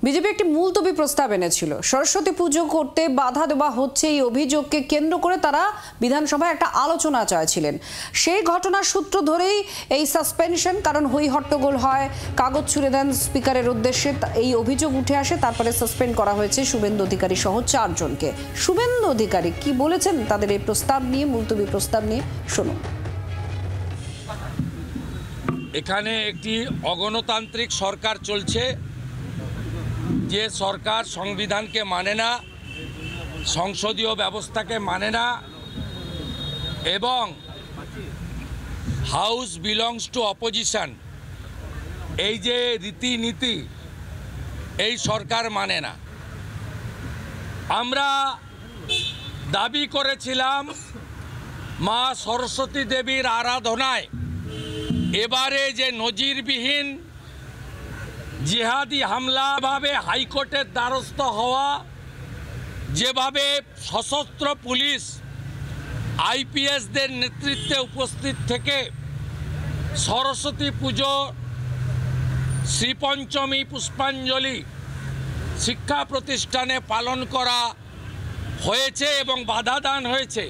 BJP একটি মুলতবি প্রস্তাব এনেছিল। সরস্বতী পুজো করতে বাধা দেওয়া হচ্ছে এই অভিযোগকে কেন্দ্র করে তারা বিধানসভায় একটা আলোচনা চাইছিলেন। সেই ঘটনার সূত্র ধরেই এই সাসপেনশন, কারণ হই হট্টগোল হয়, কাগজ ছুড়ে দেন স্পিকারের উদ্দেশ্যে, এই অভিযোগ উঠে আসে। তারপরে সাসপেন্ড করা হয়েছে শুভেন্দু অধিকারী সহ 4 জনকে। শুভেন্দু অধিকারী কি বলেছেন তাদের এই প্রস্তাব নিয়ে, মুলতবি প্রস্তাব নিয়ে, শুনুন। এখানে একটি অগণতান্ত্রিক সরকার চলছে, যে সরকার সংবিধানকে মানে না, সংসদীয় ব্যবস্থাকে মানে না, এবং হাউস বিলংস টু অপোজিশন, এই যে রীতিনীতি এই সরকার মানে না। আমরা দাবি করেছিলাম মা সরস্বতী দেবীর আরাধনায় এবারে যে নজিরবিহীন জিহাদি হামলা, ভাবে হাইকোর্টের দ্বারস্থ হওয়া, যেভাবে সশস্ত্র পুলিশ আইপিএসদের নেতৃত্বে উপস্থিত থেকে সরস্বতী পুজো, শ্রীপঞ্চমী, পুষ্পাঞ্জলি শিক্ষা প্রতিষ্ঠানে পালন করা হয়েছে এবং বাধা দান হয়েছে,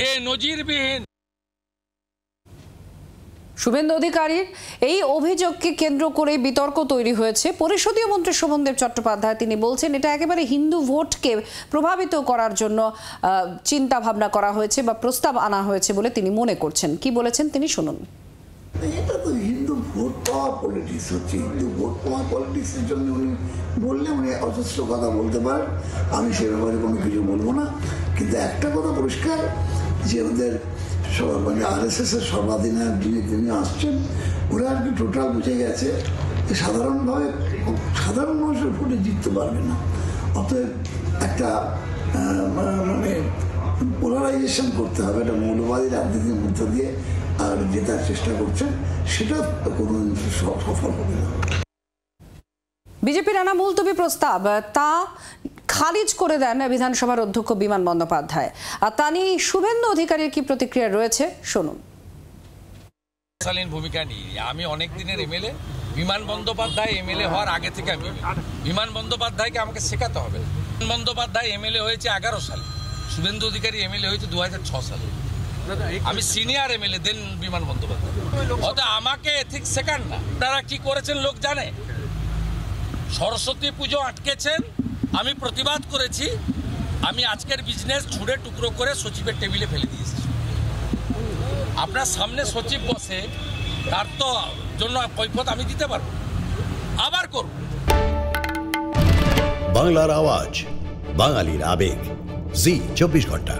এ নজিরবিহীন। শুভেন্দু অধিকারীর এই অভিযোগকে কেন্দ্র করে বিতর্ক তৈরি হয়েছে। পরিষদীয় মন্ত্রী শোভনদেব চট্টোপাধ্যায় তিনি বলছেন এটা একেবারে হিন্দু ভোটকে প্রভাবিত করার জন্য চিন্তা ভাবনা করা হয়েছে বা প্রস্তাব আনা হয়েছে বলে তিনি মনে করছেন। কি বলেছেন তিনি শুনুন। এটা তো হিন্দু ভোট পাওয়া পলিটিক্স হচ্ছে। হিন্দু ভোট পাওয়া পলিটিক্সের জন্য উনি বললে উনি অজস্র কথা বলতে পারেন, আমি সে ব্যাপারে কোনো কিছু বলবো না। কিন্তু একটা কথা পরিষ্কার, যে ওদের মানে RSS এর সর্বাধিনায়ক যিনি আসছেন, ওরা আর কি টোটাল বুঝে গেছে যে সাধারণভাবে সাধারণ মানুষের ভোটে জিততে পারবে না। অতএব একটা মানে পোলারাইজেশন করতে হবে, একটা মৌলবাদী রাজনীতির মধ্য দিয়ে আর জেতার চেষ্টা করছেন, সেটা কোনো সফল হবে না। বিজেপির আনা মুলতবি প্রস্তাব তা খারিজ করে দেন বিধানসভার অধ্যক্ষ বিমান বন্দ্যোপাধ্যায়। আর তা নিয়ে শুভেন্দু অধিকারীর কি প্রতিক্রিয়া রয়েছে শুনুন। ভূমিকা নিয়ে আমি অনেক দিনের MLA, বিমান বন্দ্যোপাধ্যায় MLA হওয়ার আগে থেকে আমি বিমান বন্দ্যোপাধ্যায়কে আমাকে শেখাতে হবে। বিমান বন্দ্যোপাধ্যায় MLA হয়েছে 11 সালে, শুভেন্দু অধিকারী MLA হয়েছে 2006 সালে। আমি সিনিয়র MLA দেন বিমান বন্দ্যোপাধ্যায়, অত আমাকে এথিক্স শেখান না। তারা কি করেছেন লোক জানে। সরস্বতী পুজো আটকেছেন, আমি প্রতিবাদ করেছি, আমি আজকের বিজনেস ছুঁড়ে টুকরো করে সচিবের টেবিলে ফেলে দিয়েছি। আপনার সামনে সচিব বসে, তার তো জন্য কৈফিয়ত আমি দিতে পারবো, আবার করব। বাংলার আওয়াজ, বাঙালির আবেগ, জি 24 ঘন্টা।